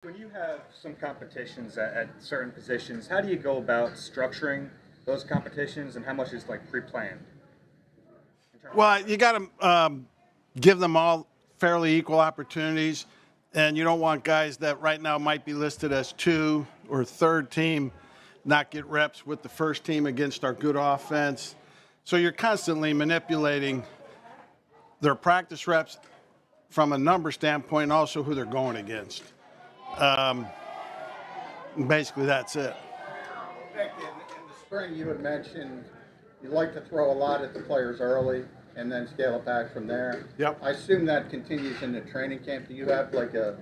When you have some competitions at certain positions, how do you go about structuring those competitions, and how much is like pre-planned? Well, you got to give them all fairly equal opportunities, and you don't want guys that right now might be listed as two or third team not get reps with the first team against our good offense. So you're constantly manipulating their practice reps from a number standpoint, and also who they're going against. Basically, that's it. Vic, in the spring, you had mentioned you like to throw a lot at the players early and then scale it back from there. Yep. I assume that continues in the training camp. Do you have like a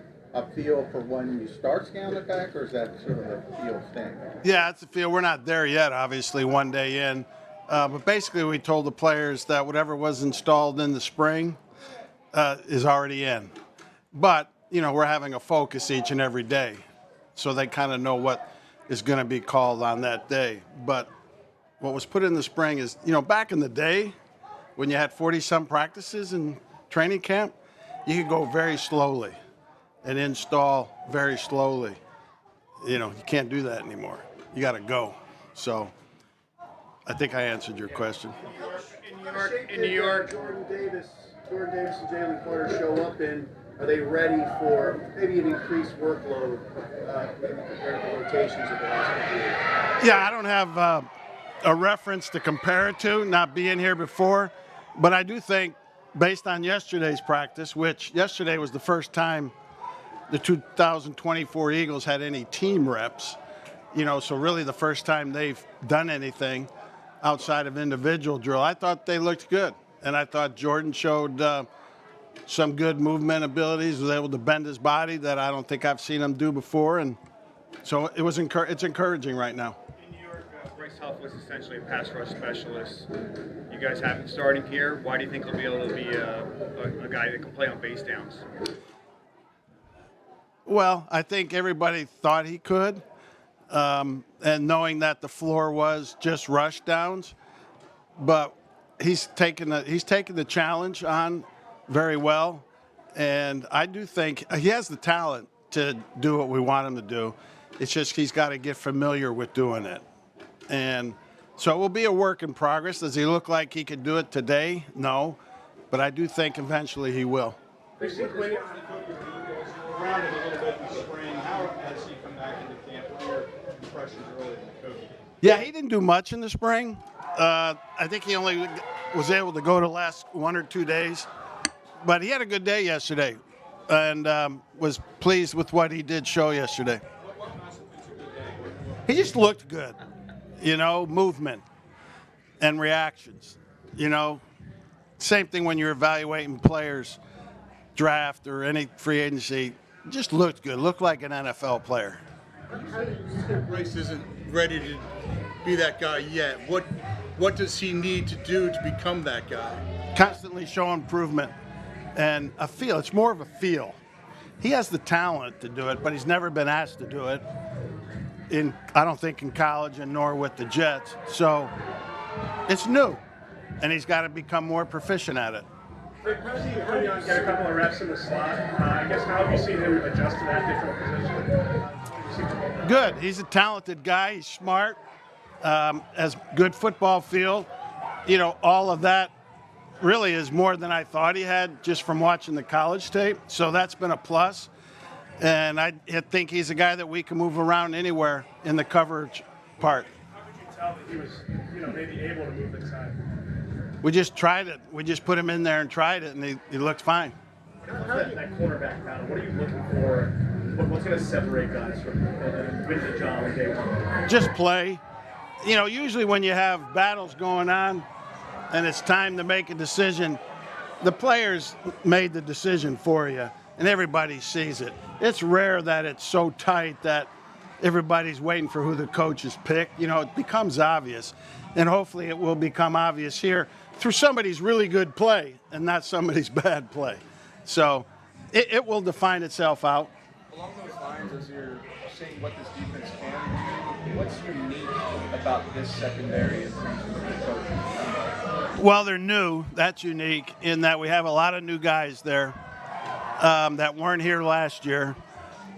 feel for when you start scaling it back, or is that sort of a field thing? Yeah, it's a feel. We're not there yet, obviously, one day in. But basically, we told the players that whatever was installed in the spring is already in. But, we're having a focus each and every day, so they kind of know what is going to be called on that day. But what was put in the spring is, back in the day when you had 40-some practices in training camp, you could go very slowly and install very slowly. You can't do that anymore. You got to go. So I think I answered your question. In New York, Jordan Davis and Jalen Carter show up in. Are they ready for maybe an increased workload maybe compared to the rotations of the last couple of years? Yeah, I don't have a reference to compare it to, not being here before. But I do think, based on yesterday's practice, which yesterday was the first time the 2024 Eagles had any team reps, so really the first time they've done anything outside of individual drill, I thought they looked good. And I thought Jordan showed some good movement abilities, was able to bend his body that I don't think I've seen him do before. And so it's encouraging right now. In New York, Bryce Huff was essentially a pass rush specialist. You guys have him starting here. Why do you think he'll be able to be a guy that can play on base downs? Well, I think everybody thought he could. And knowing that the floor was just rush downs. But he's taken the challenge on very well, and I do think he has the talent to do what we want him to do. It's just he's got to get familiar with doing it, and so it will be a work in progress. Does he look like he could do it today? No, but I do think eventually he will. Rounded a little bit in the spring. How has he come back into camp? What are your impressions early in the coach? Yeah, he didn't do much in the spring. I think he only was able to go the last 1 or 2 days. But he had a good day yesterday, and was pleased with what he did show yesterday. He just looked good, movement and reactions. Same thing when you're evaluating players, draft or any free agency. Just looked good, looked like an NFL player. Bryce isn't ready to be that guy yet. What does he need to do to become that guy? Constantly show improvement. And a feel. It's more of a feel. He has the talent to do it, but he's never been asked to do it. I don't think in college, and nor with the Jets. So it's new, and he's got to become more proficient at it. Vic, how does he early on get a couple of reps in the slot? I guess how have you seen him adjust to that different position? Good. He's a talented guy. He's smart. Has good football feel. All of that really is more than I thought he had just from watching the college tape. So that's been a plus. And I think he's a guy that we can move around anywhere in the coverage part. How could you tell that he was, maybe able to move inside? We just tried it. We just put him in there and tried it, and he looked fine. That cornerback battle, what are you looking for? What's going to separate guys from win the job on day one? Just play. Usually when you have battles going on, and it's time to make a decision, the players made the decision for you, and everybody sees it. It's rare that it's so tight that everybody's waiting for who the coach has picked. It becomes obvious, and hopefully it will become obvious here through somebody's really good play and not somebody's bad play. So it will define itself out. Along those lines, as you're seeing what this defense can do, what's unique about this secondary in terms of the coach? Well, they're new. That's unique in that we have a lot of new guys there that weren't here last year.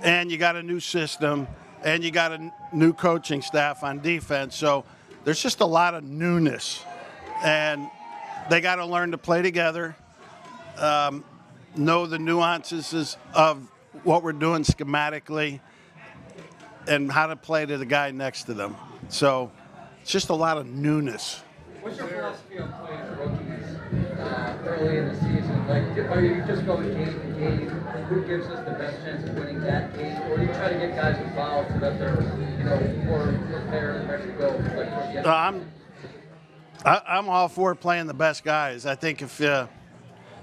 and you got a new system, and you got a new coaching staff on defense. So there's just a lot of newness, and they got to learn to play together, know the nuances of what we're doing schematically, and how to play to the guy next to them. So it's just a lot of newness. What's your philosophy on playing rookies early in the season? Like, are you just going game to game? Who gives us the best chance of winning that game? Or do you try to get guys involved so that they're, more prepared and ready to go? Like, towards the end? I'm all for playing the best guys. I think if you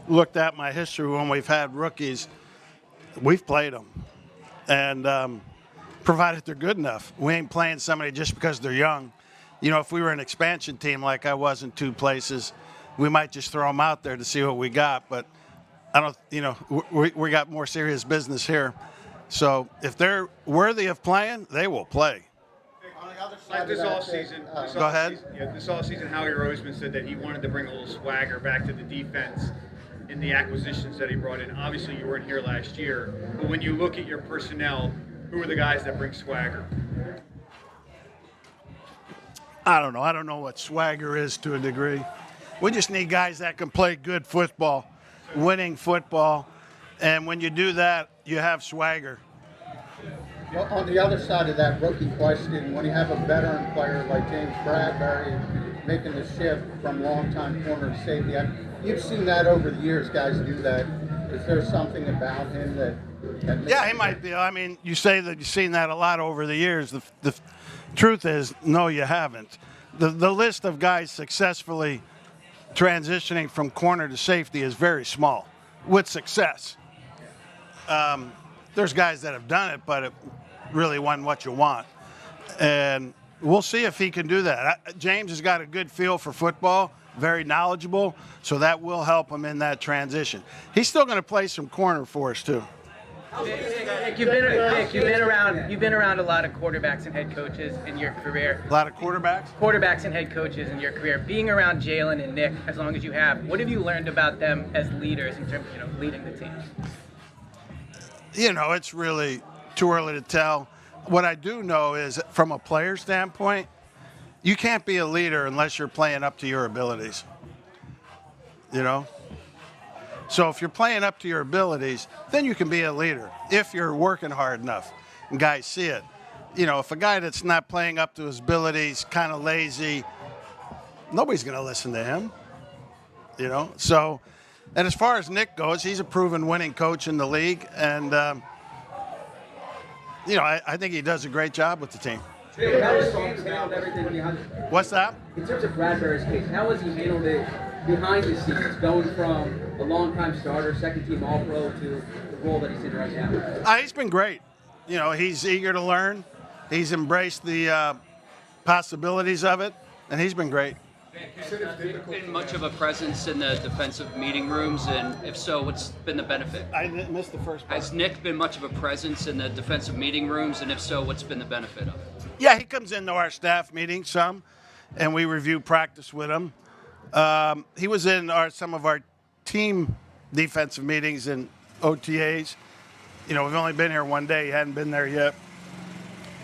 looked at my history when we've had rookies, we've played them. And provided they're good enough. We ain't playing somebody just because they're young. If we were an expansion team like I was in two places, we might just throw them out there to see what we got. But I don't, we got more serious business here. So if they're worthy of playing, they will play. On the other Like side this of that, offseason, Go ahead. This offseason, Howie Roseman said that he wanted to bring a little swagger back to the defense in the acquisitions that he brought in. Obviously, you weren't here last year, but when you look at your personnel, who are the guys that bring swagger? I don't know. I don't know what swagger is to a degree. We just need guys that can play good football, winning football, and when you do that, you have swagger. Well, on the other side of that rookie question, when you have a veteran player like James Bradbury making the shift from longtime corner to safety, you've seen that over the years, guys do that. Is there something about him that Yeah, he might be. I mean, you say that you've seen that a lot over the years. The truth is, no, you haven't. The list of guys successfully transitioning from corner to safety is very small, with success. There's guys that have done it, but it really wasn't what you want. And we'll see if he can do that. James has got a good feel for football, very knowledgeable, so that will help him in that transition. He's still going to play some corner for us, too. Vic, you've been around a lot of quarterbacks and head coaches in your career. A lot of quarterbacks? Quarterbacks and head coaches in your career. Being around Jalen and Nick as long as you have, what have you learned about them as leaders in terms of leading the team? It's really too early to tell. What I do know is, from a player standpoint, you can't be a leader unless you're playing up to your abilities. So if you're playing up to your abilities, then you can be a leader if you're working hard enough and guys see it. If a guy that's not playing up to his abilities, kind of lazy, nobody's going to listen to him. So, and as far as Nick goes, he's a proven winning coach in the league, and I think he does a great job with the team. How has James handled everything behind? What's that? In terms of Bradbury's case, how has he handled it behind the scenes, going from a longtime starter, second-team All-Pro, to the role that he's in right now? He's been great. He's eager to learn. He's embraced the possibilities of it, and he's been great. Has Nick been much of a presence in the defensive meeting rooms, and if so, what's been the benefit? I missed the first part. Has Nick been much of a presence in the defensive meeting rooms, and if so, what's been the benefit of it? Yeah, he comes into our staff meeting some, and we review practice with him. He was in some of our team defensive meetings and OTAs. We've only been here one day. He hadn't been there yet.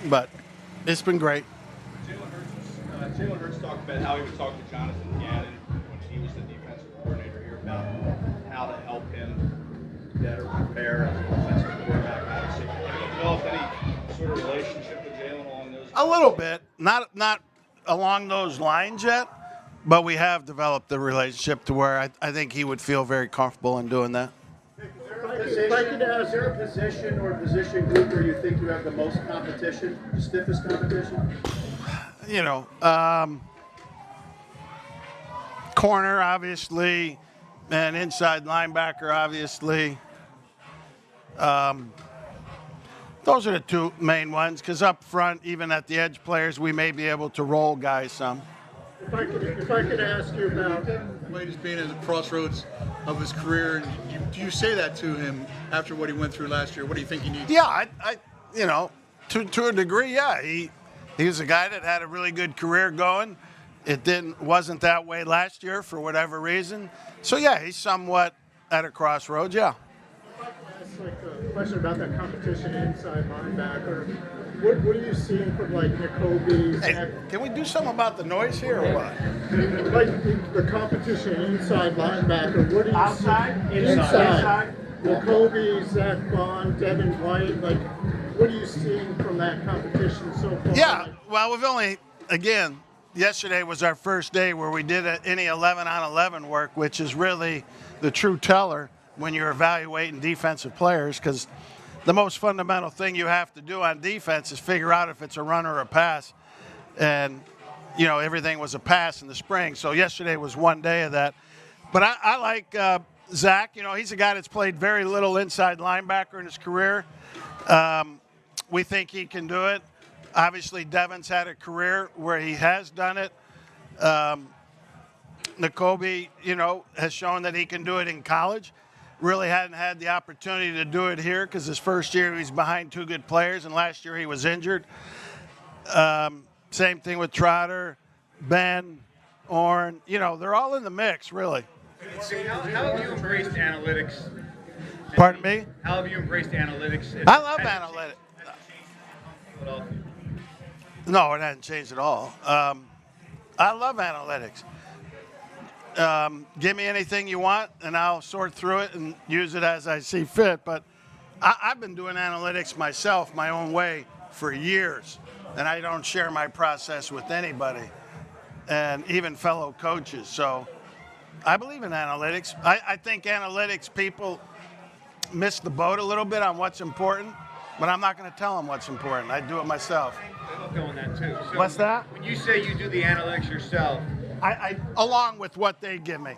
But it's been great. Jalen Hurts talked about how he was talking to Jonathan Gannon when he was the defensive coordinator here about how to help him better prepare as a defensive quarterback. Obviously, have you developed any sort of relationship with Jalen along those lines? A little bit. Not along those lines yet, but we have developed the relationship to where I think he would feel very comfortable in doing that. Is there a position or position group where you think you have the most competition, the stiffest competition? Corner, obviously, and inside linebacker, obviously. Those are the two main ones, because up front, even at the edge players, we may be able to roll guys some. If I could ask you about Wade has been at the crossroads of his career. Do you say that to him after what he went through last year? What do you think he needs? Yeah, to a degree, yeah. He was a guy that had a really good career going. It wasn't that way last year for whatever reason. So yeah, he's somewhat at a crossroads. Yeah. If I could ask question about that competition inside linebacker. What are you seeing from like Nakobe? Hey, can we do something about the noise here or what? Like the competition inside linebacker. What are you Outside? seeing? Inside. Nakobe, Zach Bond, Devin White. Like, what are you seeing from that competition so far? Yeah, well, we've only, again, yesterday was our first day where we did any 11-on-11 work, which is really the true teller when you're evaluating defensive players, because the most fundamental thing you have to do on defense is figure out if it's a run or a pass. And, you know, everything was a pass in the spring. So yesterday was one day of that. But I like Zach. You know, he's a guy that's played very little inside linebacker in his career. We think he can do it. Obviously, Devin's had a career where he has done it. Nakobe, you know, has shown that he can do it in college. Really hadn't had the opportunity to do it here because his first year he's behind two good players, and last year he was injured. Same thing with Trotter, Ben, Orn. You know, they're all in the mix, really. How have you embraced analytics? Pardon me? How have you embraced analytics? I love analytics. No, it hasn't changed at all. I love analytics. Give me anything you want, and I'll sort through it and use it as I see fit. But I've been doing analytics myself, my own way, for years, and I don't share my process with anybody, and even fellow coaches. So I believe in analytics. I think analytics people miss the boat a little bit on what's important, but I'm not going to tell them what's important. I do it myself. I'll go on that too. So What's that? When you say you do the analytics yourself, I along with what they give me.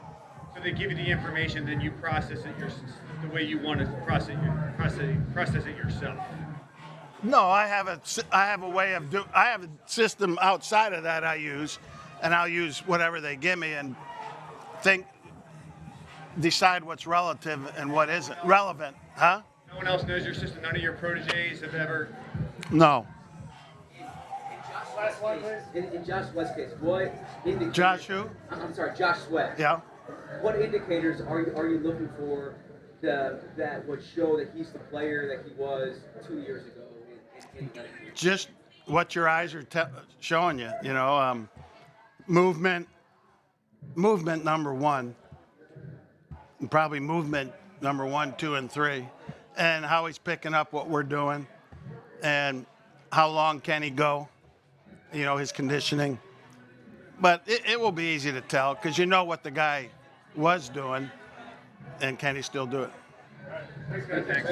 so they give you the information, then you process it the way you want to process it yourself. No, I have a way of I have a system outside of that I use, and I'll use whatever they give me and decide what's relative and what isn't relevant, huh? No one else knows your system. None of your proteges have ever. No. In Josh Sweat's case, what indicators? Josh who? I'm sorry, Josh Sweat. Yeah. What indicators are you looking for that would show that he's the player that he was 2 years ago? Just what your eyes are showing you. You know, movement number one, and probably movement number 1, 2, and 3, and how he's picking up what we're doing, and how long can he go. You know, his conditioning. But it will be easy to tell because you know what the guy was doing, and can he still do it? Thanks.